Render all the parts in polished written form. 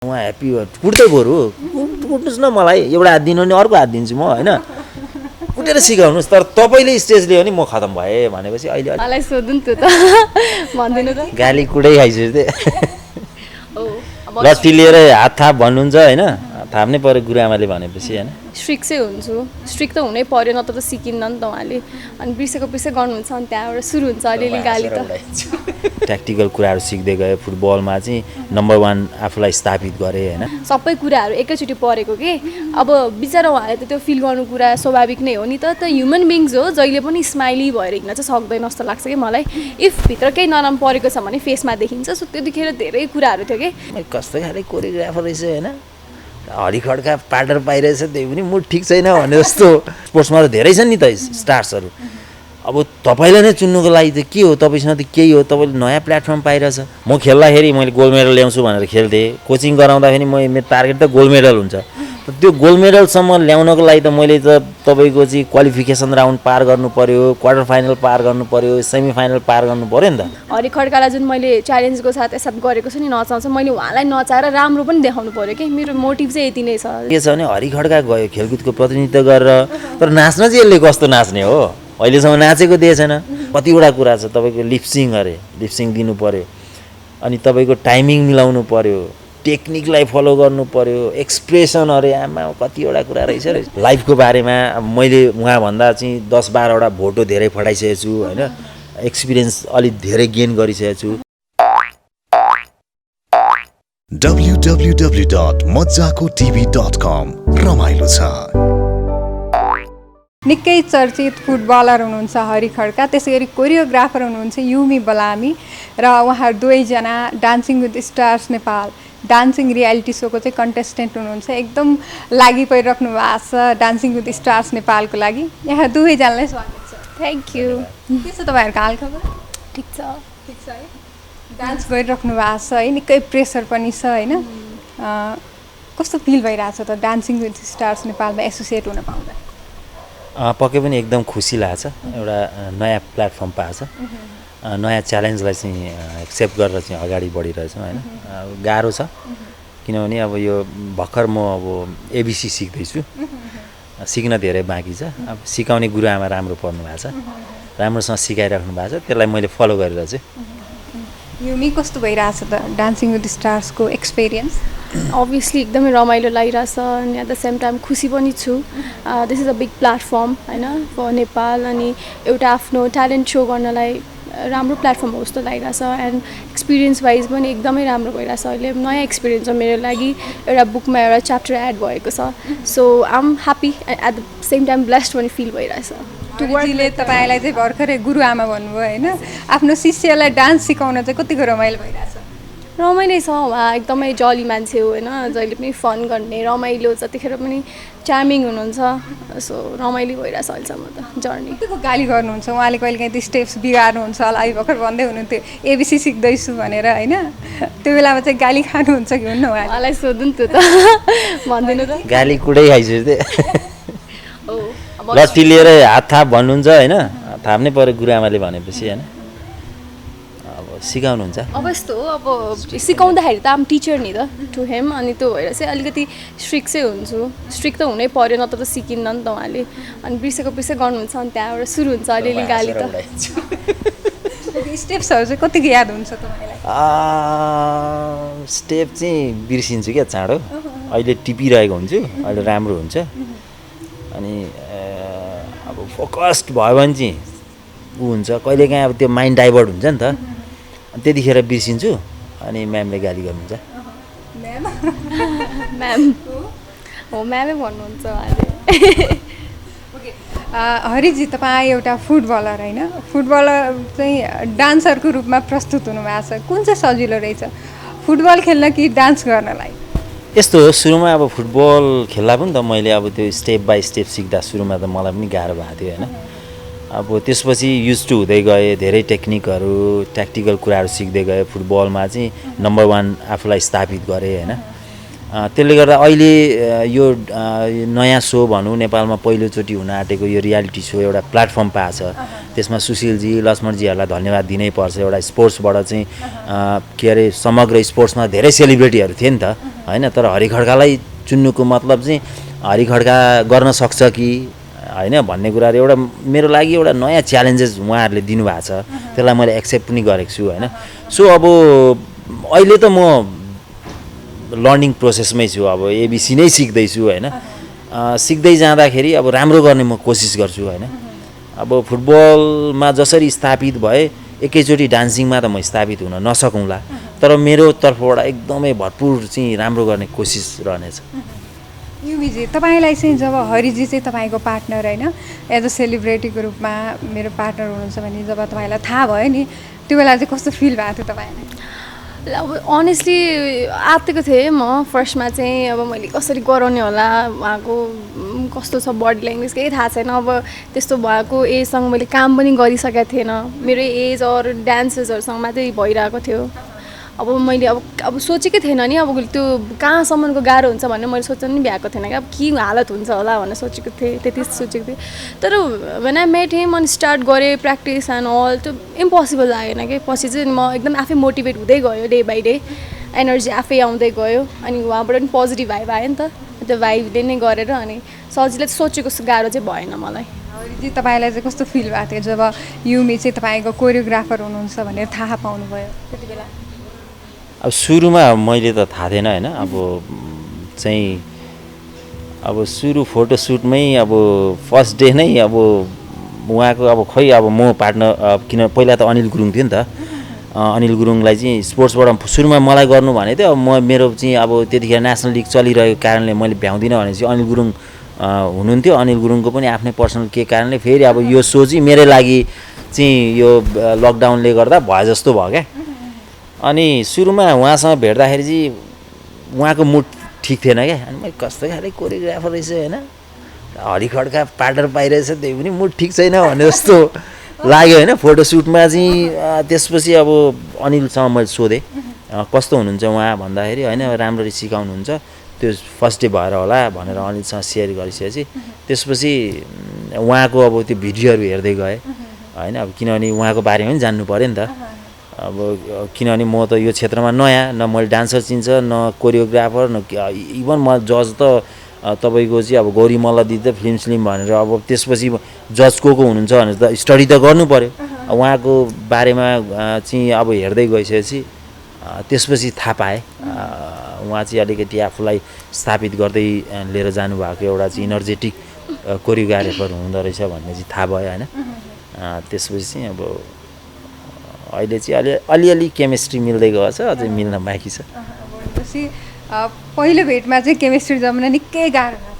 उहाँ ह्याप्पी भयो कुट्दै बरु कुट्नुहोस् न मलाई एउटा हात दिनु भने अर्को हात दिन्छु म होइन कुटेर सिकाउनुहोस् तर तपाईँले स्टेज लियो भने म खतम भएँ भनेपछि अहिले मलाई सोध्नु नि त्यो त भन्दिनु त गाली कुटै खाइसकेको थिएँ ओ लट्ठी लिएर हात थाप भन्नुहुन्छ होइन थाप्नै पऱ्यो गुरुआमाले भनेपछि होइन स्ट्रिक चाहिँ हुन्छु स्ट्रिक त हुनै पर्यो नत्र त सिकिन्न नि त उहाँले अनि बिर्सेको गर्नुहुन्छ अनि त्यहाँबाट सुरु हुन्छ अलिअलि गाली त ट्याक्टिकल कुराहरू सिक्दै गएँ फुटबलमा चाहिँ नम्बर 1 आफूलाई स्थापित गरेँ होइन सबै कुराहरू एकैचोटि परेको कि अब बिचरा उहाँले त त्यो फिल गर्नु कुरा स्वाभाविक नै हो नि त ह्युमन बिङ्स हो जहिले पनि स्माइली भएर हिँड्न चाहिँ सक्दैन जस्तो लाग्छ कि मलाई इफ भित्र केही नराम्रो परेको छ भने फेसमा देखिन्छ सो त्यतिखेर धेरै कुराहरू थियो कि कस्तो खाले कोरियोग्राफर रहेछ होइन हरिखड्का पार्टनर पाइरहेछ त्यही पनि मुड ठिक छैन भने जस्तो स्पोर्ट्समा त धेरै छन् नि त स्टार्सहरू अब तपाईँलाई नै चुन्नुको लागि त के हो तपाईँसँग त केही हो तपाईँले नयाँ प्लेटफर्म पाइरहेछ म खेल्दाखेरि मैले गोल्ड मेडल ल्याउँछु भनेर खेल्थेँ कोचिङ गराउँदाखेरि मेरो टार्गेट त गोल्ड मेडल हुन्छ त्यो गोल्ड मेडलसम्म ल्याउनको लागि त मैले त तपाईँको चाहिँ क्वालिफिकेसन राउन्ड पार गर्नु पऱ्यो क्वार्टर फाइनल पार गर्नु पऱ्यो सेमी फाइनल पार गर्नु पऱ्यो नि त हरि खड्कालाई जुन मैले च्यालेन्जको साथ एक्सेप्ट गरेको छु नि नचाउँछ मैले उहाँलाई नचाएर राम्रो पनि देखाउनु पऱ्यो कि मेरो मोटिभ चाहिँ यति नै छ के छ भने हरि खड्का गयो खेलकुदको प्रतिनिधित्व गरेर तर नाच्न चाहिँ यसले कस्तो नाच्ने हो अहिलेसम्म नाचेको दिएको छैन कतिवटा कुरा छ तपाईँको लिप्सिङ अरे लिप्सिङ दिनु पऱ्यो अनि तपाईँको टाइमिङ मिलाउनु पऱ्यो टेक्निकलाई फलो गर्नु पऱ्यो एक्सप्रेसन अरे आमा कतिवटा कुरा रहेछ लाइफको बारेमा मैले उहाँभन्दा चाहिँ 10-12वटा भोटो धेरै फटाइसकेको छु होइन एक्सपिरियन्स अलिक धेरै गेन गरिसकेको छु www.mojakotv.com रमाइलो छ निकै चर्चित फुटबलर हुनुहुन्छ हरि खड्का त्यसै गरी कोरियोग्राफर हुनुहुन्छ युमी बलामी र उहाँहरू दुवैजना dancing with stars Nepal dancing reality सोको चाहिँ कन्टेस्टेन्ट हुनुहुन्छ एकदम लागि परिराख्नु भएको छ डान्सिङ विथ स्टार्स नेपालको लागि यहाँ दुवैजनालाई स्वागत छ थ्याङ्क यू के छ तपाईँहरूको हालखबर ठिक छ है डान्स गरिराख्नु भएको छ है निकै प्रेसर पनि छ होइन कस्तो फिल भइरहेछ त डान्सिङ विथ स्टार्स नेपालमा एसोसिएट हुन पाउँदा पक्कै पनि एकदम खुसी लाग्छ एउटा नयाँ प्लेटफर्म पाएको छ नयाँ च्यालेन्जलाई चाहिँ एक्सेप्ट गरेर चाहिँ अगाडि बढिरहेछौँ होइन गाह्रो छ किनभने अब यो भर्खर म अब एबिसी सिक्दैछु सिक्न धेरै बाँकी छ अब सिकाउने गुरुआमा राम्रो पर्नु भएको छ राम्रोसँग सिकाइराख्नु भएको छ त्यसलाई मैले फलो गरेर चाहिँ युमी कस्तो भइरहेछ त डान्सिङ विथ स्टार्सको एक्सपिरियन्स अभियसली एकदमै रमाइलो लागिरहेछ अनि एट द सेम टाइम खुसी पनि छु this is a big platform होइन फर नेपाल अनि एउटा आफ्नो ट्यालेन्ट सो गर्नलाई राम्रो प्लेटफर्म हो जस्तो लागिरहेछ एन्ड एक्सपिरियन्स वाइज पनि एकदमै राम्रो भइरहेछ अहिले नयाँ एक्सपिरियन्स हो मेरो लागि एउटा बुकमा एउटा च्याप्टर एड भएको छ so I am happy at the same time blessed पनि फिल भइरहेछ टुवर्डले तपाईँलाई चाहिँ भर्खरै गुरुआमा भन्नुभयो होइन आफ्नो शिष्यलाई डान्स सिकाउन चाहिँ कतिको रमाइलो भइरहेछ रमाइलो छ उहाँ एकदमै जली मान्छे हो होइन जहिले पनि फन गर्ने रमाइलो जतिखेर पनि चार्मिङ हुनुहुन्छ सो रमाइलो भइरहेछ अहिलेसम्म त जर्नी कतिको गाली गर्नुहुन्छ उहाँले कहिलेकाहीँ त्यो स्टेप्स बिगार्नुहुन्छ होला अहिले भर्खर भन्दै हुनुहुन्थ्यो एबिसी सिक्दैछु भनेर होइन त्यो बेलामा चाहिँ गाली खानुहुन्छ कि हुन्न उहाँलाई सोध्नु नि त्यो त भन्दिनु त गाली कुटै खाइसकेको थिएँ लट्ठी लिएर हात थाप भन्नुहुन्छ होइन थाप्नै पऱ्यो गुरुआमाले भनेपछि होइन अब सिकाउनुहुन्छ अब यस्तो हो अब सिकाउँदाखेरि त आम टिचर नि त टु हेम अनि त्यो भएर चाहिँ अलिकति स्ट्रिक चाहिँ हुन्छु स्ट्रिक त हुनै पर्यो नत्र त सिकिन्न नि त उहाँले अनि बिर्सेको गर्नुहुन्छ अनि त्यहाँबाट सुरु हुन्छ अलिअलि गाली त स्टेप्सहरू चाहिँ कतिको याद हुन्छ तपाईँलाई स्टेप चाहिँ बिर्सिन्छु क्या चाँडो अहिले टिपिरहेको हुन्छु अहिले राम्रो हुन्छ अनि अब फोकस्ड भयो भने चाहिँ ऊ हुन्छ कहिलेकाहीँ अब त्यो माइन्ड डाइभर्ट हुन्छ नि त अनि त्यतिखेर बिर्सिन्छु अनि म्यामले गाली गर्नुहुन्छ म्याम हो म्यामै भन्नुहुन्छ उहाँले हरिजी तपाईँ एउटा फुटबलर होइन फुटबलर चाहिँ डान्सरको रूपमा प्रस्तुत हुनुभएको छ कुन चाहिँ सजिलो रहेछ फुटबल खेल्न कि डान्स गर्नलाई यस्तो हो सुरुमा अब फुटबल खेल्दा पनि त मैले अब त्यो स्टेप बाई स्टेप सिक्दा सुरुमा त मलाई पनि गाह्रो भएको थियो होइन अब त्यसपछि युज टु हुँदै गएँ धेरै टेक्निकहरू ट्याक्टिकल कुराहरू सिक्दै गएँ फुटबलमा चाहिँ नम्बर 1 आफूलाई स्थापित गरेँ होइन त्यसले गर्दा अहिले यो नयाँ सो भनौँ नेपालमा पहिलोचोटि हुन आँटेको यो रियालिटी सो एउटा प्लेटफर्म पाएको छ। त्यसमा सुशीलजी लक्ष्मणजीहरूलाई धन्यवाद दिनै पर्छ। एउटा स्पोर्ट्सबाट चाहिँ के अरे समग्र स्पोर्ट्समा धेरै सेलिब्रिटीहरू थिए नि त होइन, तर हरि खड्कालाई चुन्नुको मतलब चाहिँ हरि खड्का गर्न सक्छ कि होइन भन्ने कुराहरू एउटा मेरो लागि एउटा नयाँ च्यालेन्जेस उहाँहरूले दिनुभएको छ। त्यसलाई मैले एक्सेप्ट पनि गरेको छु होइन। सो अब अहिले त म लर्निङ प्रोसेसमै छु। अब एबिसी नै सिक्दैछु होइन। सिक्दै जाँदाखेरि अब राम्रो गर्ने म कोसिस गर्छु होइन। अब फुटबलमा जसरी स्थापित भए एकैचोटि डान्सिङमा त म स्थापित हुन नसकौँला, तर मेरो तर्फबाट एकदमै भरपुर चाहिँ राम्रो गर्ने कोसिस रहनेछ। युमीजी, तपाईँलाई चाहिँ जब हरिजी चाहिँ तपाईँको पार्टनर होइन, एज अ सेलिब्रिटीको रूपमा मेरो पार्टनर हुनुहुन्छ भने जब तपाईँलाई थाहा भयो नि, त्यो बेला चाहिँ कस्तो फिल भएको थियो तपाईँलाई? अब अनेस्टली आँटेको थिएँ म फर्स्टमा चाहिँ। अब मैले कसरी गराउने होला, उहाँको कस्तो छ बडी ल्याङ्ग्वेज केही थाहा छैन। अब त्यस्तो भएको एजसँग मैले काम पनि गरिसकेको थिएन। मेरो एज अरू डान्सेसहरूसँग मात्रै भइरहेको थियो। अब मैले अब सोचेकै थिएन नि, अब त्यो कहाँसम्मको गाह्रो हुन्छ भनेर मैले सोच्नु नि भ्याएको थिएन कि अब के हालत हुन्छ होला भनेर सोचेको थिएँ, त्यति सोचेको थिएँ। तर वेन आई मेट हिम अनि स्टार्ट गरेँ प्र्याक्टिस एन्ड अल, त्यो इम्पोसिबल लागेन कि। पछि चाहिँ म एकदम आफै मोटिभेट हुँदै गयो, डे बाई डे एनर्जी आफै आउँदै गयो। अनि उहाँबाट पनि पोजिटिभ भाइब आयो नि त, त्यो भाइबले नै गरेर अनि सजिलै सोचेको गाह्रो चाहिँ भएन मलाई। हरिजी, तपाईँलाई चाहिँ कस्तो फिल भएको थियो जब युमी चाहिँ तपाईँको कोरियोग्राफर हुनुहुन्छ भनेर थाहा पाउनुभयो त्यति बेला? अब सुरुमा मैले त थाहा थिएन होइन। अब चाहिँ अब सुरु फोटोसुटमै अब फर्स्ट डे नै अब उहाँको अब खै अब म पार्टनर किन पहिला त अनिल गुरुङ थियो नि त। अनिल गुरुङलाई चाहिँ स्पोर्ट्सबाट सुरुमा मलाई गर्नु भनेको थियो। अब मेरो चाहिँ अब त्यतिखेर नेसनल लिग चलिरहेको कारणले मैले भ्याउँदिनँ भनेपछि अनिल गुरुङ हुनुहुन्थ्यो। अनिल गुरुङको पनि आफ्नै पर्सनल के कारणले फेरि अब यो सो चाहिँ मेरै लागि चाहिँ यो लकडाउनले गर्दा भयो जस्तो भयो क्या। अनि सुरुमा उहाँसँग भेट्दाखेरि चाहिँ उहाँको मुड ठिक थिएन क्या। अनि मैले कस्तो खाले कोरियोग्राफर रहेछ होइन, हरि खड्का पार्टनर पाइरहेछ, त्यही पनि मुड ठिक छैन भन्ने जस्तो लाग्यो होइन फोटोसुटमा चाहिँ। त्यसपछि अब अनिलसँग मैले सोधेँ कस्तो हुनुहुन्छ उहाँ भन्दाखेरि होइन राम्ररी सिकाउनुहुन्छ, त्यो फर्स्ट डे भएर होला भनेर अनिलसँग सेयर गरिसकेपछि त्यसपछि उहाँको अब त्यो भिडियोहरू हेर्दै गएँ होइन। अब किनभने उहाँको बारेमा पनि जान्नु पऱ्यो नि त। अब किनभने म त यो क्षेत्रमा नयाँ, न मैले डान्सर चिन्छ न कोरियोग्राफर न इभन म जज त तपाईँको चाहिँ अब गौरी मल्लदी त फिल्म भनेर अब त्यसपछि जज को हुनुहुन्छ भनेर त स्टडी त गर्नु पऱ्यो। उहाँको बारेमा चाहिँ अब हेर्दै गइसकेपछि त्यसपछि थाहा पाएँ उहाँ चाहिँ अलिकति आफूलाई स्थापित गर्दै लिएर जानुभएको एउटा चाहिँ इनर्जेटिक कोरियोग्राफर हुँदो रहेछ भन्ने चाहिँ थाहा भयो होइन। त्यसपछि चाहिँ अब अहिले चाहिँ अलिअलि केमिस्ट्री मिल्दै गएको छ, अझै मिल्न बाँकी छ। भनेपछि पहिलो भेटमा चाहिँ केमिस्ट्री जम्न निकै गाह्रो भएको?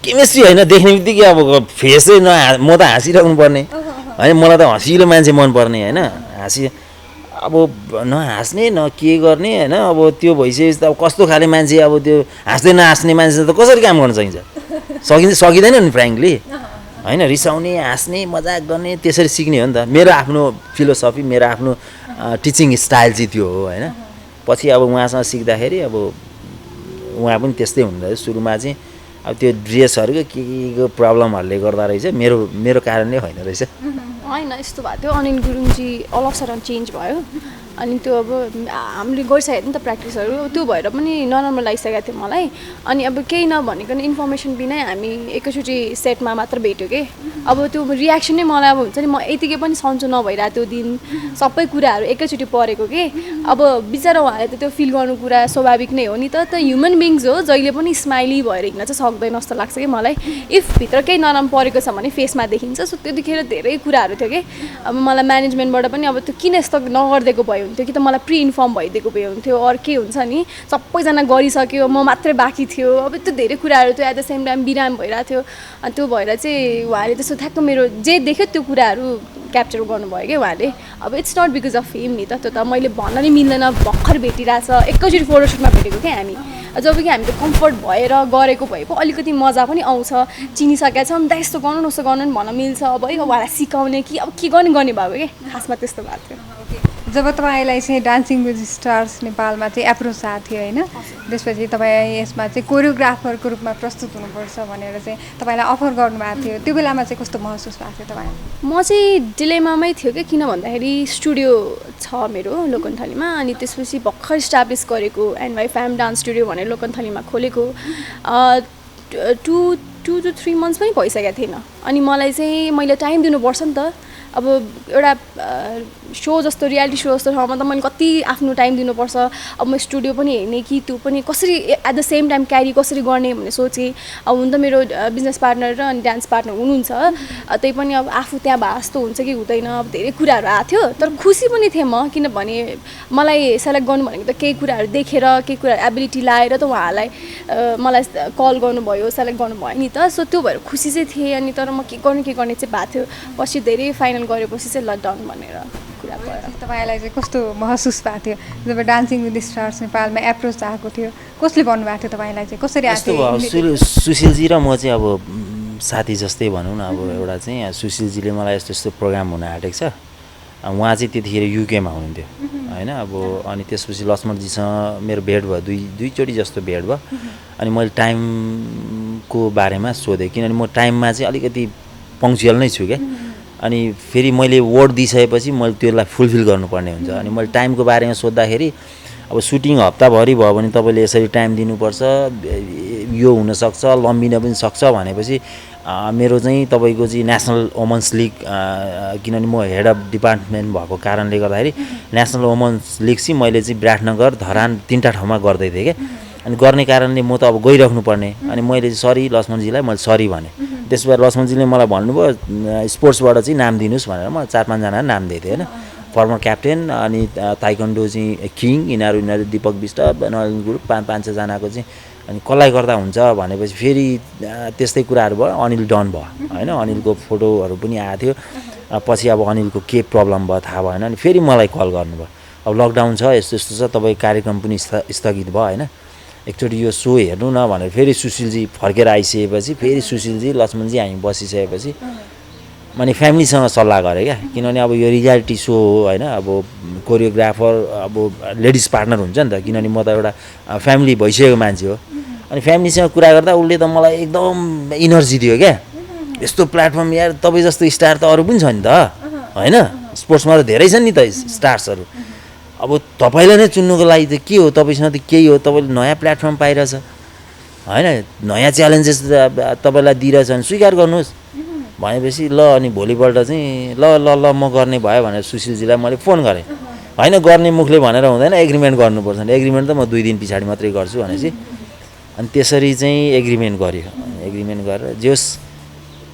केमिस्ट्री होइन, देख्ने बित्तिकै अब फेसै म त हाँसिरहनु पर्ने होइन। मलाई त हँसिलो मान्छे मनपर्ने होइन। अब नहाँस्ने न के गर्ने होइन। अब त्यो भइसकेपछि त अब कस्तो खाले मान्छे, अब त्यो हाँस्दै नहाँस्ने मान्छे त कसरी काम गर्न सकिँदैन नि फ्रेङ्कली होइन। रिसाउने, हाँस्ने, मजाक गर्ने त्यसरी सिक्ने हो नि त। मेरो आफ्नो फिलोसफी, मेरो आफ्नो टिचिङ स्टाइल चाहिँ त्यो हो होइन। पछि अब उहाँसँग सिक्दाखेरि अब उहाँ पनि त्यस्तै हुँदो रहेछ। सुरुमा चाहिँ अब त्यो ड्रेसहरूको के प्रब्लमहरूले गर्दा रहेछ, मेरो कारणले होइन रहेछ। होइन यस्तो भएको थियो, अनिल गुरुङजी अल अफ सडन चेन्ज भयो। अनि त्यो अब हामीले गरिसकेको थियौँ नि त प्र्याक्टिसहरू, त्यो भएर पनि नराम्रो लागिसकेको थियो मलाई। अनि अब केही नभनिकन इन्फर्मेसन बिनै हामी एकैचोटि सेटमा मात्र भेट्यो कि। अब त्यो रियाक्सन नै मलाई अब हुन्छ नि, म यतिकै पनि सन्चो नभइरहेको त्यो दिन सबै कुराहरू एकैचोटि परेको कि। अब बिचरा उहाँले त त्यो फिल गर्नु कुरा स्वाभाविक नै हो नि त। ह्युमन बिङ्स हो, जहिले पनि स्माइली भएर हिँड्न चाहिँ सक्दैन जस्तो लाग्छ कि मलाई। इफ भित्र केही नराम्रो परेको छ भने फेसमा देखिन्छ। सो त्यतिखेर धेरै कुराहरू थियो कि। अब मलाई म्यानेजमेन्टबाट पनि अब त्यो किन यस्तो नगरिदिएको भयो हुन्थ्यो कि त मलाई प्रि इन्फर्म भइदिएको भए हुन्थ्यो। अरू के हुन्छ नि, सबैजना गरिसक्यो, म मात्रै बाँकी थियो। अब त्यो धेरै कुराहरू थियो, एट द सेम टाइम बिराम भइरहेको थियो। अनि त्यो भएर चाहिँ उहाँले त्यस्तो ठ्याक्क मेरो जे देख्यो त्यो कुराहरू क्याप्चर गर्नुभयो कि उहाँले। अब इट्स नट बिकज अफ हिम नि त, त्यो त मैले भन्न नि मिल्दैन। भर्खर भेटिरहेछ, एकैचोटि फोटोसुटमा भेटेको क्या हामी। जब कि हामी त कम्फर्ट भएर गरेको भए पो अलिकति मजा पनि आउँछ। चिनिसकेका छौँ दा, यस्तो गर्नु उस्तो गर्नु नि भन्न मिल्छ। अब है उहाँलाई सिकाउने कि अब के गर्ने भएको कि खासमा त्यस्तो भएको थियो। जब तपाईँलाई चाहिँ डान्सिङ विथ स्टार्स नेपालमा चाहिँ एप्रोच आएको थियो होइन, त्यसपछि तपाईँ यसमा चाहिँ कोरियोग्राफरको रूपमा प्रस्तुत हुनुपर्छ भनेर चाहिँ तपाईँलाई अफर गर्नुभएको थियो, त्यो बेलामा चाहिँ कस्तो महसुस भएको थियो तपाईँलाई? म चाहिँ डिलेमामै थियो कि किन भन्दाखेरि स्टुडियो छ मेरो लोकन्थलीमा, अनि त्यसपछि भर्खर इस्टाब्लिस गरेको एनवाई फ्याम डान्स स्टुडियो भनेर लोकन्थलीमा खोलेको 2 to 3 months पनि भइसकेको थिएन। अनि मलाई चाहिँ मैले टाइम दिनुपर्छ नि त, अब एउटा सो जस्तो रियालिटी सो जस्तो ठाउँमा त मैले कति आफ्नो टाइम दिनुपर्छ। अब म स्टुडियो पनि हेर्ने कि त्यो पनि कसरी एट द सेम टाइम क्यारी कसरी गर्ने भन्ने सोचेँ। अब हुन त मेरो बिजनेस पार्टनर र अनि डान्स पार्टनर हुनुहुन्छ, त्यही पनि अब आफू त्यहाँ भए जस्तो हुन्छ कि हुँदैन, अब धेरै कुराहरू आएको थियो। तर खुसी पनि थिएँ म, किनभने मलाई सेलेक्ट गर्नु भनेको त केही कुराहरू देखेर केही कुरा एबिलिटी लाएर त उहाँहरूलाई मलाई कल गर्नुभयो, सेलेक्ट गर्नुभयो नि त। सो त्यो भएर खुसी चाहिँ थिएँ। अनि तर म के गर्ने चाहिँ भएको थियो। पछि धेरै फाइनल गरेपछि चाहिँ लकडाउन भनेर कुरा भयो। तपाईँलाई चाहिँ कस्तो महसुस भएको थियो जब डान्सिङ विथ स्टार्स नेपालमा एप्रोच आएको थियो? कसले भन्नुभएको थियो तपाईँलाई चाहिँ, कसरी आएको थियो? सुशीलजी र म चाहिँ अब साथी जस्तै भनौँ न। अब एउटा चाहिँ सुशीलजीले मलाई यस्तो यस्तो प्रोग्राम हुन आँटेको छ, उहाँ चाहिँ त्यतिखेर युकेमा हुनुहुन्थ्यो होइन। अब अनि त्यसपछि लक्ष्मणजीसँग मेरो भेट भयो, दुईचोटि जस्तो भेट भयो। अनि मैले टाइमको बारेमा सोधेँ, किनभने म टाइममा चाहिँ अलिकति पङ्क्चुअल नै छु क्या। अनि फेरि मैले वर्ड दिइसकेपछि मैले त्यसलाई फुलफिल गर्नुपर्ने हुन्छ। अनि मैले टाइमको बारेमा सोद्धाखेरि अब सुटिङ हप्ताभरि भयो भने तपाईँले यसरी टाइम दिनुपर्छ, यो हुनसक्छ, लम्बिन पनि सक्छ भनेपछि मेरो चाहिँ तपाईँको चाहिँ नेसनल वुमन्स लिग, किनभने म हेड अफ डिपार्टमेन्ट भएको कारणले गर्दाखेरि नेसनल वुमन्स लिग चाहिँ मैले चाहिँ विराटनगर, धरान 3टा ठाउँमा गर्दै थिएँ क्या। अनि गर्ने कारणले म त अब गइराख्नु पर्ने। अनि मैले सरी लक्ष्मणजीलाई मैले सरी भने। त्यसो भए लक्ष्मणजीले मलाई भन्नुभयो स्पोर्ट्सबाट चाहिँ नाम दिनुहोस् भनेर। म 4-5 जना नाम दिएको थिएँ होइन, फर्मर क्याप्टेन अनि ताइक्वान्डो चाहिँ किङ, यिनीहरू दीपक विष्ट, नलिन ग्रुप 5-6 जनाको चाहिँ। अनि कसलाई गर्दा हुन्छ भनेपछि फेरि त्यस्तै कुराहरू भयो। अनिल डन भयो होइन, अनिलको फोटोहरू पनि आएको थियो। पछि अब अनिलको के प्रब्लम भयो थाहा भएन। अनि फेरि मलाई कल गर्नुभयो, अब लकडाउन छ, यस्तो यस्तो छ, तपाईँ कार्यक्रम पनि स्थगित भयो होइन, एकचोटि यो सो हेर्नु न भनेर फेरि सुशीलजी फर्केर आइसकेपछि फेरि सुशीलजी लक्ष्मणजी हामी बसिसकेपछि मैले फ्यामिलीसँग सल्लाह गरेँ क्या। किनभने अब यो रियालिटी सो हो होइन, अब कोरियोग्राफर अब लेडिज पार्टनर हुन्छ नि त, किनभने म त एउटा फ्यामिली भइसकेको मान्छे हो। अनि फ्यामिलीसँग कुरा गर्दा उसले त मलाई एकदम इनर्जी दियो क्या। यस्तो प्लेटफर्म यार, तपाईँ जस्तो स्टार त अरू पनि छ नि त होइन, स्पोर्ट्समा त धेरै छन् नि त स्टार्सहरू। अब तपाईँलाई नै चुन्नुको लागि त के हो, तपाईँसँग त केही हो, तपाईँले नयाँ प्लेटफर्म पाइरहेछ होइन, नयाँ च्यालेन्जेस तपाईँलाई दिइरहेछ भने स्वीकार गर्नुहोस् भनेपछि ल। अनि भोलिपल्ट चाहिँ ल ल ल म गर्ने भयो भनेर सुशीलजीलाई मैले फोन गरेँ। होइन गर्ने मुखले भनेर हुँदैन, एग्रिमेन्ट गर्नुपर्छ। एग्रिमेन्ट त म 2 दिन पछाडि मात्रै गर्छु भनेपछि अनि त्यसरी चाहिँ एग्रिमेन्ट गर्यो। एग्रिमेन्ट गरेर जोस्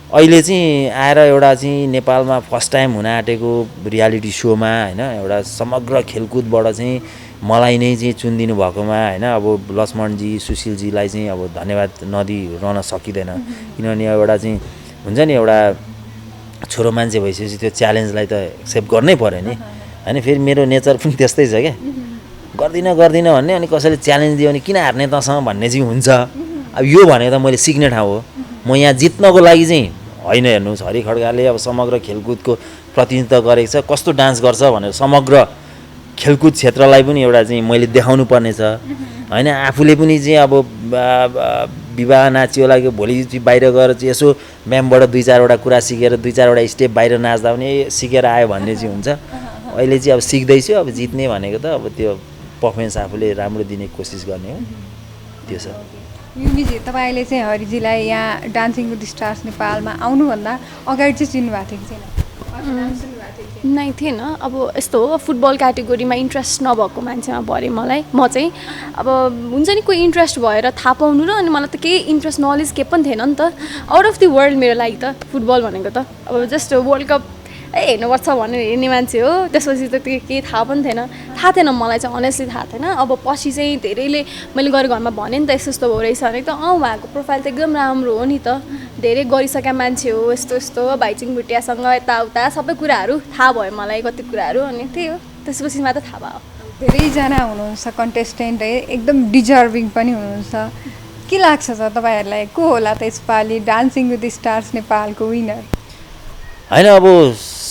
अहिले चाहिँ आएर एउटा चाहिँ नेपालमा फर्स्ट टाइम हुन आँटेको रियालिटी सोमा होइन, एउटा समग्र खेलकुदबाट चाहिँ मलाई नै चाहिँ चुनिदिनु भएकोमा होइन, अब लक्ष्मणजी सुशीलजीलाई चाहिँ अब धन्यवाद नदिइरहन सकिँदैन। किनभने एउटा चाहिँ हुन्छ नि, एउटा छोरो मान्छे भइसकेपछि त्यो च्यालेन्जलाई त एक्सेप्ट गर्नै पऱ्यो नि होइन। फेरि मेरो नेचर पनि त्यस्तै छ क्या, गर्दिनँ भन्ने, अनि कसैले च्यालेन्ज दियो भने किन हार्ने तँसँग भन्ने चाहिँ हुन्छ। अब यो भनेको त मैले सिक्ने ठाउँ हो। म यहाँ जित्नको लागि चाहिँ होइन। हेर्नुहोस् हरि खड्काले अब समग्र खेलकुदको प्रतिनिधित्व गरेको छ, कस्तो डान्स गर्छ भनेर समग्र खेलकुद क्षेत्रलाई पनि एउटा चाहिँ मैले देखाउनु पर्ने छ होइन। आफूले पनि चाहिँ अब विवाह नाच्यो लाग्यो, भोलि चाहिँ बाहिर गएर चाहिँ यसो म्यामबाट 2-4वटा कुरा सिकेर 2-4वटा स्टेप बाहिर नाच्दा पनि सिकेर आयो भन्ने चाहिँ हुन्छ। अहिले चाहिँ अब सिक्दैछु। अब जित्ने भनेको त अब त्यो पर्फर्मेन्स आफूले राम्रो दिने कोसिस गर्ने हो, त्यो छ। युमीजी, तपाईँले चाहिँ हरिजीलाई यहाँ डान्सिङ विथ स्टार्स नेपालमा आउनुभन्दा अगाडि चाहिँ चिन्नुभएको थियो कि छैन? नै थिएन। अब यस्तो हो, फुटबल क्याटेगोरीमा इन्ट्रेस्ट नभएको मान्छेमा भरे मलाई। म चाहिँ अब हुन्छ नि कोही इन्ट्रेस्ट भएर थाहा पाउनु र अनि मलाई त केही इन्ट्रेस्ट नलेज के पनि थिएन नि त। आउट अफ द वर्ल्ड मेरो लागि त फुटबल भनेको त अब जस्ट वर्ल्ड कप हेर्नुपर्छ भनेर हेर्ने मान्छे हो। त्यसपछि त त्यो केही थाहा पनि थिएन मलाई चाहिँ, अनेस्टली थाहा थिएन। अब पछि चाहिँ धेरैले मैले गएर घरमा भने नि त यस्तो यस्तो हो रहेछ भने, त उहाँको प्रोफाइल त एकदम राम्रो हो नि त, धेरै गरिसकेका मान्छे हो, यस्तो यस्तो भाइचुङ भुटियासँग यताउता सबै कुराहरू थाहा भयो मलाई, कति कुराहरू। अनि त्यही हो, त्यसपछि मात्र थाहा भयो। धेरैजना हुनुहुन्छ कन्टेस्टेन्ट है, एकदम डिजर्भिङ पनि हुनुहुन्छ। के लाग्छ त तपाईँहरूलाई, को होला त यसपालि डान्सिङ विथ स्टार्स नेपालको विनर? होइन अब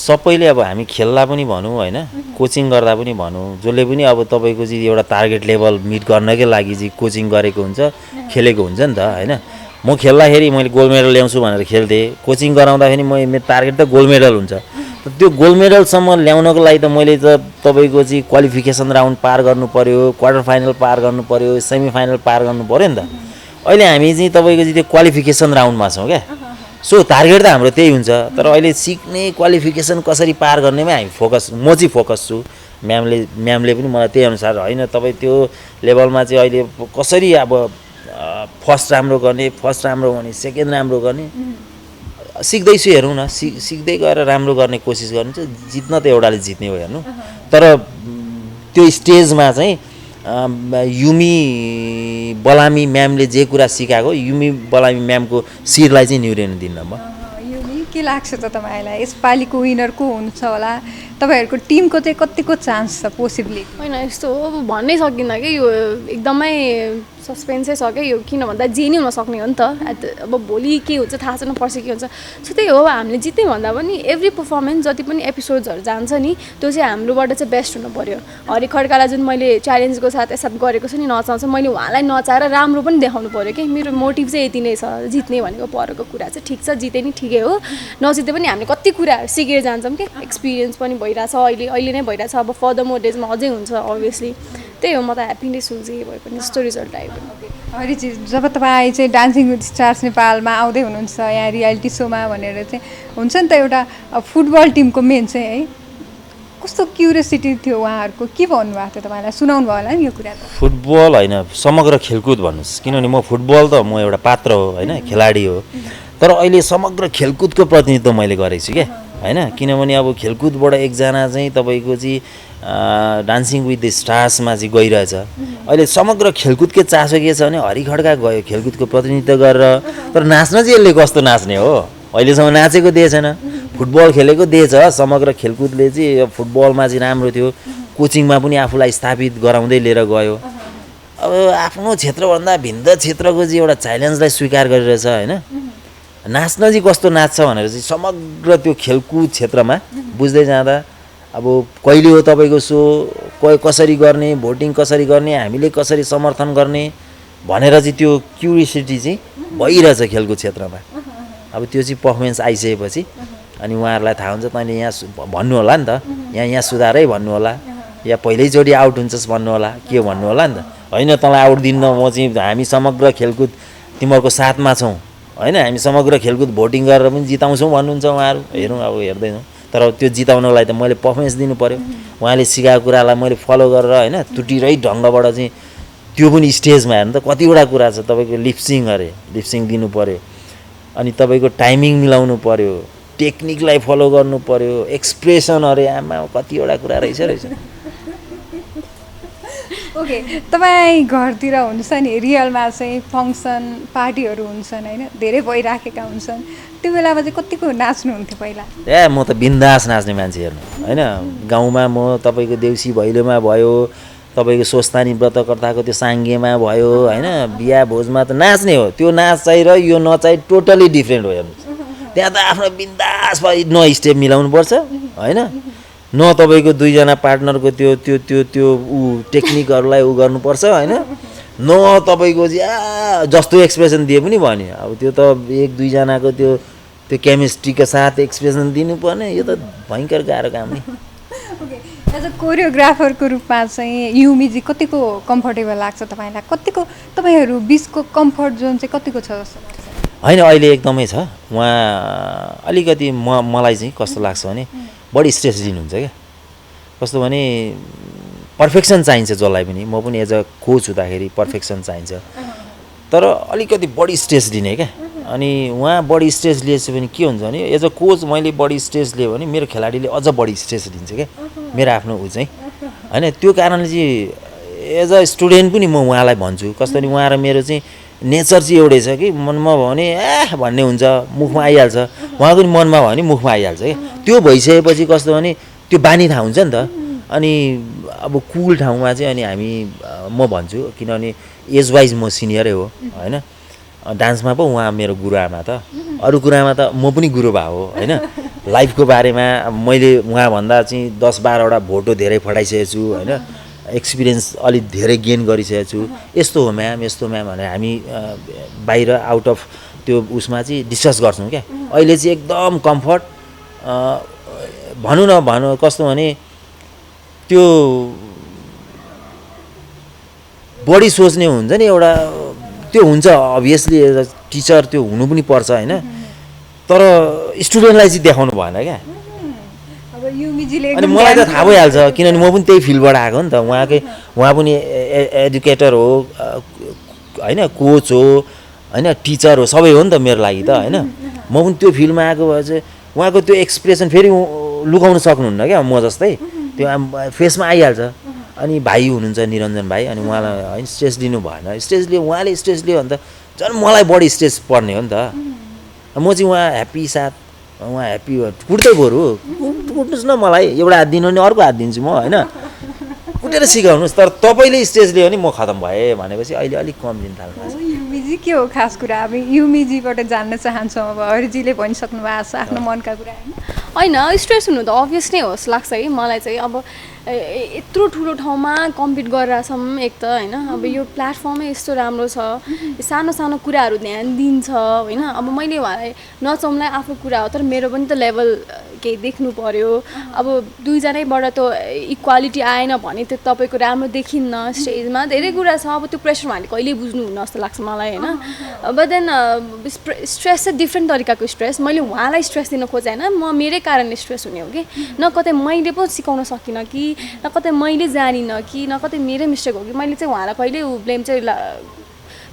सबैले अब हामी खेल्दा पनि भनौँ होइन कोचिङ गर्दा पनि भनौँ जसले पनि अब तपाईँको चाहिँ एउटा टार्गेट लेभल मिट गर्नकै लागि चाहिँ कोचिङ गरेको हुन्छ खेलेको हुन्छ नि त होइन म खेल्दाखेरि मैले गोल्ड मेडल ल्याउँछु भनेर खेल्थेँ कोचिङ गराउँदाखेरि मेरो टार्गेट त गोल्ड मेडल हुन्छ त्यो गोल्ड मेडलसम्म ल्याउनको लागि त मैले त तपाईँको चाहिँ क्वालिफिकेसन राउन्ड पार गर्नु पऱ्यो क्वार्टर फाइनल पार गर्नु पऱ्यो सेमी फाइनल पार गर्नु पऱ्यो नि त अहिले हामी चाहिँ तपाईँको चाहिँ त्यो क्वालिफिकेसन राउन्डमा छौँ क्या सो टार्गेट त हाम्रो त्यही हुन्छ तर अहिले सिक्ने क्वालिफिकेसन कसरी पार गर्नेमा हामी म चाहिँ फोकस छु म्यामले पनि मलाई त्यही अनुसार होइन तपाईँ त्यो लेभलमा चाहिँ अहिले कसरी अब फर्स्ट राम्रो गर्ने सेकेन्ड राम्रो गर्ने सिक्दैछु हेरौँ न सिक्दै गएर राम्रो गर्ने कोसिस गर्नु चाहिँ जित्न त एउटाले जित्ने हो हेर्नु तर त्यो स्टेजमा चाहिँ युमी बलामी म्यामले जे कुरा सिकाएको युमी बलामी म्यामको शिरलाई चाहिँ निहुरिन दिन्न म युमी के लाग्छ त तपाईँलाई यसपालिको विनर को हुन्छ होला तपाईँहरूको टिमको चाहिँ कतिको चान्स छ पोसिबली होइन यस्तो हो अब भन्नै सकिन्न कि यो एकदमै सस्पेन्सै छ क्या यो किन भन्दा जे नै हुनसक्ने हो नि त अब भोलि के हुन्छ थाहा छैन पर्सि के हुन्छ सो त्यही हो हामीले जित्ने भन्दा पनि एभ्री पर्फर्मेन्स जति पनि एपिसोड्सहरू जान्छ नि त्यो चाहिँ हाम्रोबाट चाहिँ बेस्ट हुनु पऱ्यो हरि खड्कालाई जुन मैले च्यालेन्जको साथ एक्सेप्ट गरेको छु नि नचाउँछ मैले उहाँलाई नचाएर राम्रो पनि देखाउनु पऱ्यो कि मेरो मोटिभ चाहिँ यति नै छ जित्ने भनेको परको कुरा चाहिँ ठिक छ जिते नि ठिकै हो नजिते पनि हामीले कति कुराहरू सिकेर जान्छौँ कि एक्सपिरियन्स पनि भइरहेछ अहिले नै भइरहेछ अब फर्दर मोर डेजमा अझै हुन्छ अभियसली त्यही हो म त ह्याप्पी नै छु जे भए पनि यस्तो रिजल्ट आयो हरिजी जब तपाईँ चाहिँ डान्सिङ विथ स्टार्स नेपालमा आउँदै हुनुहुन्छ यहाँ रियालिटी सोमा भनेर चाहिँ हुन्छ नि त एउटा फुटबल टिमको मेन चाहिँ है कस्तो क्युरियोसिटी थियो उहाँहरूको के भन्नुभएको थियो तपाईँलाई सुनाउनु भयो होला नि यो कुरा त फुटबल होइन समग्र खेलकुद भन्नुहोस् किनभने म फुटबल त म एउटा पात्र हो होइन खेलाडी हो तर अहिले समग्र खेलकुदको प्रतिनिधित्व मैले गरेको छु क्या होइन किनभने अब खेलकुदबाट एकजना चाहिँ तपाईँको चाहिँ डान्सिङ विथ द स्टार्समा चाहिँ गइरहेछ अहिले समग्र खेलकुदकै चासो के छ भने हरि खड्का गयो खेलकुदको प्रतिनिधित्व गरेर तर नाच्न चाहिँ यसले कस्तो नाच्ने हो अहिलेसम्म नाचेको देश छैन फुटबल खेलेको देश छ समग्र खेलकुदले चाहिँ फुटबलमा चाहिँ राम्रो थियो कोचिङमा पनि आफूलाई स्थापित गराउँदै लिएर गयो अब आफ्नो क्षेत्रभन्दा भिन्न क्षेत्रको चाहिँ एउटा च्यालेन्जलाई स्वीकार गरिरहेछ होइन नाच्न चाहिँ कस्तो नाच्छ भनेर चाहिँ समग्र त्यो खेलकुद क्षेत्रमा बुझ्दै जाँदा अब कहिले हो तपाईँको सो कसरी गर्ने भोटिङ कसरी गर्ने हामीले कसरी समर्थन गर्ने भनेर चाहिँ त्यो क्युरियोसिटी चाहिँ भइरहेछ खेलकुद क्षेत्रमा अब त्यो चाहिँ पर्फर्मेन्स आइसकेपछि अनि उहाँहरूलाई थाहा हुन्छ तैँले यहाँ भन्नु होला नि त यहाँ सुधारै भन्नु होला या पहिल्यैचोटि आउट हुन्छस् भन्नु होला के भन्नु होला नि त होइन तँलाई आउट दिन्न म चाहिँ हामी समग्र खेलकुद तिमीहरूको साथमा छौँ होइन हामी समग्र खेलकुद भोटिङ गरेर पनि जिताउँछौँ भन्नुहुन्छ उहाँहरू हेरौँ अब हेर्दैनौँ तर त्यो जिताउनको लागि त मैले पर्फर्मेन्स दिनु पऱ्यो उहाँले सिकाएको कुरालाई मैले फलो गरेर होइन त्रुटिरहित ढङ्गबाट चाहिँ त्यो पनि स्टेजमा हेर्नु त कतिवटा कुरा छ तपाईँको लिप्सिङ दिनु पऱ्यो अनि तपाईँको टाइमिङ मिलाउनु पऱ्यो टेक्निकलाई फलो गर्नु पऱ्यो एक्सप्रेसन अरे आमा कतिवटा कुरा रहेछ ओके तपाईँ घरतिर हुन्छ नि रियलमा चाहिँ फङ्सन पार्टीहरू हुन्छन् होइन धेरै भइराखेका हुन्छन् त्यो बेलामा चाहिँ कतिको नाच्नुहुन्थ्यो पहिला म त बिन्दास नाच्ने मान्छे हेर्नु होइन गाउँमा म तपाईँको देउसी भैलोमा भयो तपाईँको स्वस्तानी व्रतकर्ताको त्यो साङ्गेमा भयो होइन बिहा भोजमा त नाच्ने हो त्यो नाचाइ र यो नचाइ टोटली डिफ्रेन्ट हो हेर्नु त्यहाँ त आफ्नो बिन्दास न स्टेप मिलाउनु पर्छ होइन न तपाईँको दुईजना पार्टनरको त्यो त्यो त्यो त्यो ऊ टेक्निकहरूलाई उ गर्नुपर्छ होइन न तपाईँको चाहिँ जस्तो एक्सप्रेसन दिए पनि भन्यो अब त्यो त एक दुईजनाको त्यो केमिस्ट्रीको साथ एक्सप्रेसन दिनुपर्ने यो त भयङ्कर गाह्रो काम नि एज अ कोरियोग्राफरको रूपमा चाहिँ युमीजी कतिको कम्फर्टेबल लाग्छ तपाईँलाई कतिको तपाईँहरू बिचको कम्फर्ट जोन चाहिँ कतिको छ जस्तो लाग्छ होइन अहिले एकदमै छ उहाँ अलिकति मलाई चाहिँ कस्तो लाग्छ भने बढी स्ट्रेस लिनुहुन्छ क्या कस्तो भने पर्फेक्सन चाहिन्छ जसलाई पनि म पनि एज अ कोच हुँदाखेरि पर्फेक्सन चाहिन्छ तर अलिकति बढी स्ट्रेस लिने क्या अनि उहाँ बढी स्ट्रेस लिएछ भने के हुन्छ भने एज अ कोच मैले बढी स्ट्रेस लिएँ भने मेरो खेलाडीले अझ बढी स्ट्रेस लिन्छ क्या मेरो आफ्नो ऊ चाहिँ होइन त्यो कारणले चाहिँ एज अ स्टुडेन्ट पनि म उहाँलाई भन्छु कस्तो भने उहाँ र मेरो चाहिँ नेचर चाहिँ एउटै छ कि मनमा भयो भने भन्ने हुन्छ मुखमा आइहाल्छ उहाँको पनि मनमा भयो भने मुखमा आइहाल्छ क्या त्यो भइसकेपछि कस्तो भने त्यो बानी थाहा हुन्छ नि त अनि अब कुल ठाउँमा चाहिँ अनि हामी म भन्छु किनभने एज वाइज म सिनियरै हो होइन डान्समा पो उहाँ मेरो गुरुआमा त अरू कुरामा त म पनि गुरुबा हो होइन लाइफको बारेमा मैले उहाँभन्दा चाहिँ 10-12वटा भोटो धेरै पठाइसकेको छु होइन, एक्सपिरियन्स अलिक धेरै गेन गरिसकेको छु। यस्तो हो म्याम, यस्तो म्याम भनेर हामी बाहिर आउट अफ त्यो उसमा चाहिँ डिस्कस गर्छौँ क्या। अहिले चाहिँ एकदम कम्फर्ट भनौँ कस्तो भने त्यो बढी सोच्ने हुन्छ नि एउटा, त्यो हुन्छ अभियसली एज अ टिचर त्यो हुनु पनि पर्छ होइन, तर स्टुडेन्टलाई चाहिँ देखाउनु भएन क्या। अब युमिजीले अनि मलाई त थाहा भइहाल्छ किनभने म पनि त्यही फिल्डबाट आएको नि त। उहाँ पनि एडुकेटर हो होइन, कोच हो होइन, टिचर हो, सबै हो नि त मेरो लागि त होइन। म पनि त्यो फिल्डमा आएको भए चाहिँ उहाँको त्यो एक्सप्रेसन फेरि लुकाउन सक्नुहुन्न क्या, म जस्तै त्यो फेसमा आइहाल्छ। अनि भाइ हुनुहुन्छ निरञ्जन भाइ, अनि उहाँलाई होइन स्ट्रेस लिनु भएन, उहाँले स्ट्रेस लियो भने त झन् मलाई बढी स्ट्रेस पर्ने हो नि त। म चाहिँ उहाँ ह्याप्पी साथ, उहाँ ह्याप्पी कुट्दै बरु कुट्नुहोस् न, मलाई एउटा हात दिनु भने अर्को हात दिन्छु म होइन, कुटेर सिकाउनुहोस्। तर तपाईँले स्ट्रेस लियो भने म खतम भएँ भनेपछि अहिले अलिक कम दिन थाल्नु भएको छ। युमिजी के हो खास कुरा? अब युमिजीबाट जान्न चाहन्छौँ। अब हरिजीले भनिसक्नु भएको छ आफ्नो मनका कुरा होइन। होइन स्ट्रेस हुनु त अभियस नै होस् लाग्छ है मलाई चाहिँ। अब यत्रो ठुलो ठाउँमा कम्पिट गरिरहेछौँ एक त होइन, अब यो प्लेटफर्मै यस्तो राम्रो छ, सानो सानो कुराहरू ध्यान दिन्छ होइन। अब मैले उहाँलाई नचाउँलाई आफ्नो कुरा हो, तर मेरो पनि त लेभल केही देख्नु पर्यो। अब दुईजनैबाट त इक्वालिटी आएन भने त्यो तपाईँको राम्रो देखिन्न स्टेजमा, धेरै कुरा छ। अब त्यो प्रेसर उहाँले कहिले बुझ्नुहुन्न जस्तो लाग्छ मलाई होइन। बट देन स्ट्रेस चाहिँ डिफ्रेन्ट तरिकाको स्ट्रेस। मैले उहाँलाई स्ट्रेस दिन खोजेन, म मेरै कारणले स्ट्रेस हुने हो कि, न कतै मैले पो सिकाउन सकिनँ कि, न कतै मैले जानिनँ कि, न कतै मेरै मिस्टेक हो कि। मैले चाहिँ उहाँलाई कहिले ब्लेम चाहिँ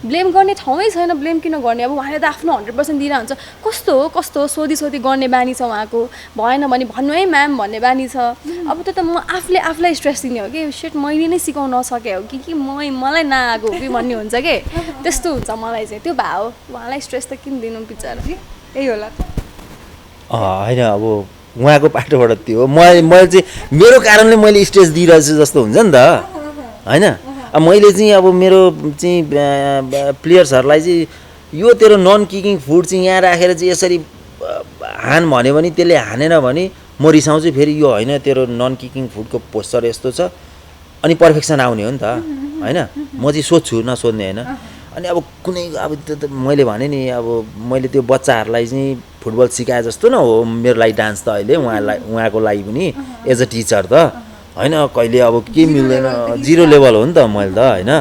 ब्लेम गर्ने ठाउँै छैन, ब्लेम किन गर्ने? अब उहाँले त आफ्नो 100% दिइरहन्छ। कस्तो हो सोधी गर्ने बानी छ उहाँको, भएन भने भन्नु है म्याम भन्ने बानी छ। अब त्यो त म आफूलाई स्ट्रेस दिने हो कि, सेट मैले नै सिकाउन नसके हो कि मलाई नआएको हो कि भन्ने हुन्छ कि, त्यस्तो हुन्छ मलाई चाहिँ। त्यो भए हो उहाँलाई स्ट्रेस त किन दिनु बिचरा, यही होला त होइन। अब उहाँको पाटोबाट त्यो हो, मैले चाहिँ मेरो कारणले मैले स्ट्रेस दिइरहेछु जस्तो हुन्छ नि त होइन। अब मैले चाहिँ अब मेरो चाहिँ प्लेयर्सहरूलाई चाहिँ यो तेरो नन किकिङ फुड चाहिँ यहाँ राखेर चाहिँ यसरी हान भन्यो भने त्यसले हानेन भने म रिसाउँछु फेरि, यो होइन तेरो नन किकिङ फुडको पोस्चर यस्तो छ, अनि पर्फेक्सन आउने हो नि त होइन। म चाहिँ सोध्छु नसोध्ने होइन। अनि अब कुनै अब त्यो त मैले भने नि, अब मैले त्यो बच्चाहरूलाई चाहिँ फुटबल सिकाए जस्तो न हो मेरो लागि डान्स त अहिले उहाँको लागि पनि एज अ टिचर त होइन। कहिले अब के मिल्दैन, जिरो लेभल हो नि त मैले त होइन।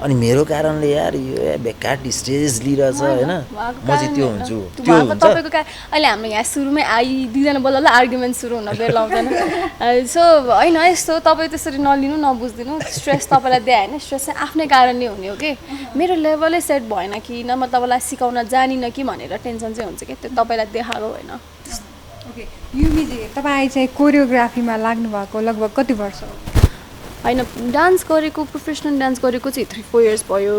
अनि मेरो कारणले यार यो बेकार स्ट्रेस लिइरहेछ होइन, म चाहिँ त्यो हुन्छु, त्यो हुन्छ। तपाईँको अहिले हाम्रो यहाँ सुरुमै दुईजना बल्ल आर्ग्युमेन्ट सुरु हुन बेर लाउँदैन। सो होइन यस्तो तपाईँ त्यसरी नलिनु नबुझिदिनु, स्ट्रेस तपाईँलाई दिए होइन, स्ट्रेस चाहिँ आफ्नै कारणले हुने हो कि। मेरो लेभलै सेट भएन कि, न म तपाईँलाई सिकाउन जानिनँ कि भनेर टेन्सन चाहिँ हुन्छ कि, त्यो तपाईँलाई देखाएको होइन। ओके युमिजी, तपाईँ चाहिँ कोरियोग्राफीमा लाग्नु भएको लगभग कति वर्ष हो? होइन डान्स गरेको, प्रोफेसनल डान्स गरेको चाहिँ 3-4 इयर्स भयो।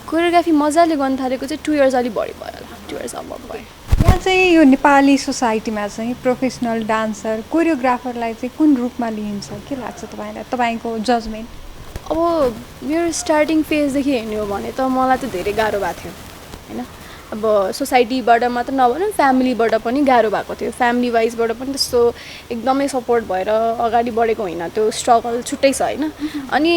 कोरियोग्राफी मजाले गर्न थालेको चाहिँ 2 इयर्स अलिक बढी भयो होला, 2 इयर्स अब भयो। यहाँ चाहिँ यो नेपाली सोसाइटीमा चाहिँ प्रोफेसनल डान्सर कोरियोग्राफरलाई चाहिँ कुन रूपमा लिइन्छ के लाग्छ तपाईँलाई, तपाईँको जजमेन्ट? अब मेरो स्टार्टिङ फेजदेखि हेर्ने हो भने त मलाई त धेरै गाह्रो भएको थियो होइन। अब सोसाइटीबाट मात्र नभनौँ फ्यामिलीबाट पनि गाह्रो भएको थियो, फ्यामिली वाइजबाट पनि त्यस्तो एकदमै सपोर्ट भएर अगाडि बढेको होइन, त्यो स्ट्रगल छुट्टै छ होइन। अनि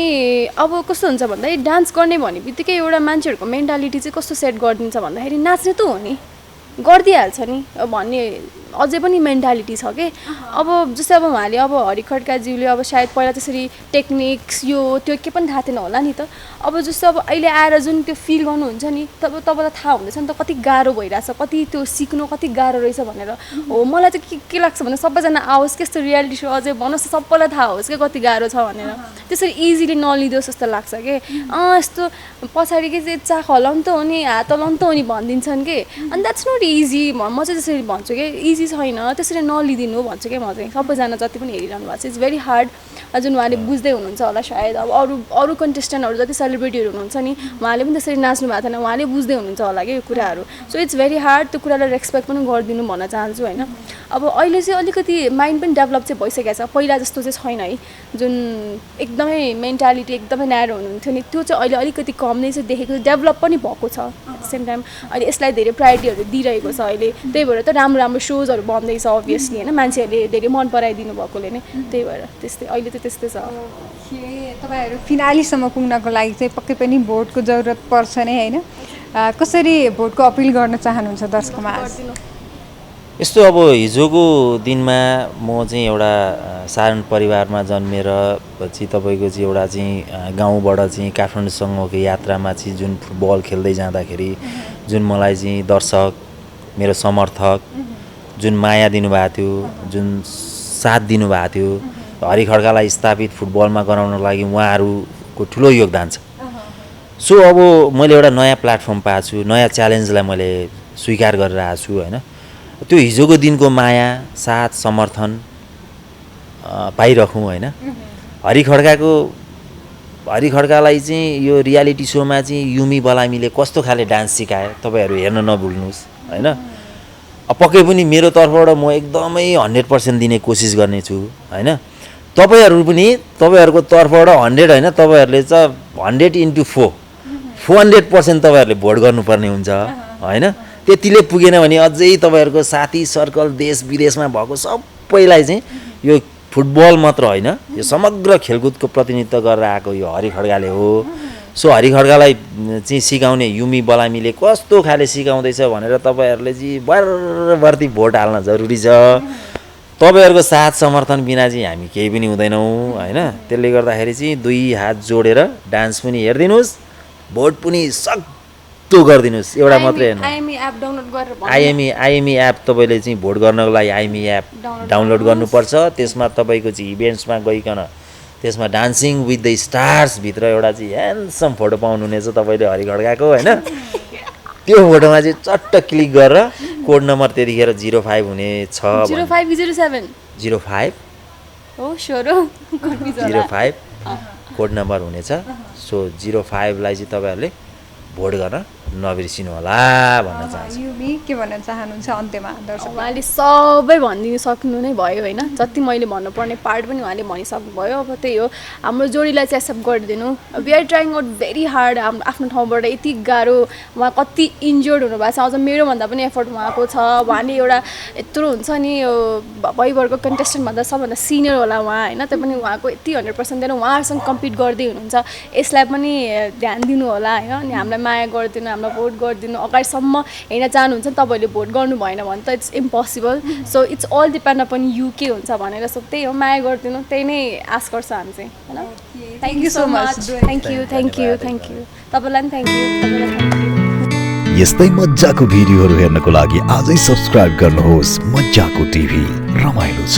अब कस्तो हुन्छ भन्दाखेरि डान्स गर्ने भन्ने बित्तिकै एउटा मान्छेहरूको मेन्टालिटी चाहिँ कस्तो सेट गरिदिन्छ भन्दाखेरि नाच्ने त हो नि, गरिदिइहाल्छ नि भन्ने अझै पनि मेन्टालिटी छ कि। अब जस्तै अब उहाँले अब हरि खड्काज्यूले अब सायद पहिला त्यसरी टेक्निक्स यो त्यो के पनि थाहा थिएन होला नि त। अब जस्तो अब अहिले आएर जुन त्यो फिल गर्नुहुन्छ नि, तब तपाईँलाई थाहा हुँदैछ नि त कति गाह्रो भइरहेछ, कति त्यो सिक्नु कति गाह्रो रहेछ भनेर। हो मलाई चाहिँ के लाग्छ भने सबैजना आओस् कि यस्तो रियालिटी सो अझै भन्नुहोस् सबैलाई थाहा होस् कि कति गाह्रो छ भनेर, त्यसरी इजिली नलिदियोस् जस्तो लाग्छ कि। यस्तो पछाडि के चाहिँ चाख हलाउनु त हो नि, हात हलाउनु त हो नि भनिदिन्छन् कि, अनि द्याट्स नट इजी। म चाहिँ त्यसरी भन्छु कि इजी छैन, त्यसरी नलिदिनु भन्छु कि म चाहिँ। सबैजना जति पनि हेरिरहनु भएको छ इट्स भेरी हार्ड, जुन उहाँले बुझ्दै हुनुहुन्छ होला सायद। अब अरू कन्टेस्टेन्टहरू जति सेलिब्रिटीहरू हुनुहुन्छ नि उहाँले पनि त्यसरी नाच्नु भएको थिएन, उहाँले बुझ्दै हुनुहुन्छ होला कि यो कुराहरू। सो इट्स भेरी हार्ड, त्यो कुरालाई रेस्पेक्ट पनि गरिदिनु भन्न चाहन्छु होइन। अब अहिले चाहिँ अलिकति माइन्ड पनि डेभलप चाहिँ भइसकेको छ, पहिला जस्तो चाहिँ छैन है। जुन एकदमै मेन्टालिटी एकदमै न्यारो हुनुहुन्थ्यो नि त्यो चाहिँ अहिले अलिकति कम नै चाहिँ देखेको, डेभलप पनि भएको छ। एट द सेम टाइम अहिले यसलाई धेरै प्रायोरिटीहरू दिइरहेको छ अहिले, त्यही भएर त राम्रो राम्रो सोज सोजहरू बन्दैछ अभियसली होइन, मान्छेहरूले धेरै मन पराइदिनु भएकोले नै, त्यही भएर त्यस्तै अहिले त त्यस्तै छ। तपाईँहरू फिनालीसम्म पुग्नको लागि चाहिँ पक्कै पनि भोटको जरुरत पर्छ नै होइन, कसरी भोटको अपिल गर्न चाहनुहुन्छ दर्शकमा? यस्तो अब हिजोको दिनमा म चाहिँ एउटा साधारण परिवारमा जन्मेर चाहिँ तपाईँको चाहिँ एउटा चाहिँ गाउँबाट चाहिँ काठमाडौँसँगको यात्रामा चाहिँ जुन फुटबल खेल्दै जाँदाखेरि जुन मलाई चाहिँ दर्शक मेरो समर्थक जुन माया दिनुभएको थियो, जुन साथ दिनुभएको थियो, हरि खड्कालाई स्थापित फुटबलमा गराउनको लागि उहाँहरूको ठुलो योगदान छ। सो अब मैले एउटा नयाँ प्लेटफर्म पाएको छु, नयाँ च्यालेन्जलाई मैले स्वीकार गरेर आएको छु होइन। त्यो हिजोको दिनको माया साथ समर्थन पाइरहँ होइन। हरि खड्कालाई चाहिँ यो रियालिटी सोमा चाहिँ युमी बलामीले कस्तो खाले डान्स सिकाए तपाईँहरू हेर्न नभुल्नुहोस् होइन। पक्कै पनि मेरो तर्फबाट म एकदमै 100% दिने कोसिस गर्नेछु होइन। तपाईँहरू पनि तपाईँहरूको तर्फबाट 100 होइन, तपाईँहरूले चाहिँ 100 × 400% तपाईँहरूले भोट गर्नुपर्ने हुन्छ होइन। त्यतिले पुगेन भने अझै तपाईँहरूको साथी सर्कल देश विदेशमा भएको सबैलाई चाहिँ यो फुटबल मात्र होइन, यो समग्र खेलकुदको प्रतिनिधित्व गरेर आएको यो हरि खड्काले हो। सो हरि खड्कालाई चाहिँ सिकाउने युमी बलामीले कस्तो खाले सिकाउँदैछ भनेर तपाईँहरूले चाहिँ बराबर्ती भोट हाल्न जरुरी छ। तपाईँहरूको साथ समर्थन बिना चाहिँ हामी केही पनि हुँदैनौँ होइन। त्यसले गर्दाखेरि चाहिँ 2 हात जोडेर डान्स पनि हेरिदिनुहोस्, भोट पनि सक्दो गरिदिनुहोस्। एउटा मात्रै हेर्नु, आइएमई एप डाउनलोड गरेर आइएमई एप तपाईँले चाहिँ भोट गर्नको लागि आइएमई एप डाउनलोड गर्नुपर्छ। त्यसमा तपाईँको चाहिँ इभेन्ट्समा गइकन त्यसमा डान्सिङ विथ द स्टार्स भित्र एउटा चाहिँ ह्यान्डसम फोटो पाउनुहुनेछ तपाईँले हरि खड्काको होइन। त्यो फोटोमा चाहिँ चट्ट क्लिक गरेर कोड नम्बर त्यतिखेर 05 हुनेछ, 0507 05 हो स्योर हो 05 कोड नम्बर हुनेछ। सो 05 लाई चाहिँ तपाईँहरूले भोट गर्न नबिर्सिनु होला भन्न चाहन्छु। युमी के भन्न चाहनुहुन्छ अन्त्यमा दर्शक? उहाँले सबै भनिदिनु सक्नु नै भयो होइन, जति मैले भन्नुपर्ने पार्ट पनि उहाँले भनिसक्नुभयो। अब त्यही हो, हाम्रो जोडीलाई चाहिँ एक्सेप्ट गरिदिनु। We are trying out very hard. आफ्नो ठाउँबाट यति गाह्रो, उहाँ कति इन्जोर्ड हुनुभएको छ, अझ मेरोभन्दा पनि एफर्ट उहाँको छ। उहाँले एउटा यत्रो हुन्छ नि यो भइभरको कन्टेस्टेन्टभन्दा सबभन्दा सिनियर होला उहाँ होइन, त्यो पनि उहाँको यति 100% दिएर उहाँहरूसँग कम्पिट गर्दै हुनुहुन्छ। यसलाई पनि ध्यान दिनु होला होइन। अनि हामीलाई माया गरिदिनु, हामीलाई भोट गरिदिनु। अगाडिसम्म हेर्न चाहनुहुन्छ तपाईँहरूले भोट गर्नु भएन भने त it's impossible. So it's all depend upon you के हुन्छ भनेर। सो त्यही हो, माया गरिदिनु, त्यही नै आश गर्छ हामी चाहिँ होइन। Thank you so much. Thank you तपाईँलाई पनि थ्याङ्क यू। यस्तै मज्जाको भिडियोहरू हेर्नको लागि आजै सब्स्क्राइब गर्नुहोस् मज्जाको टिभी, रमाइलो छ।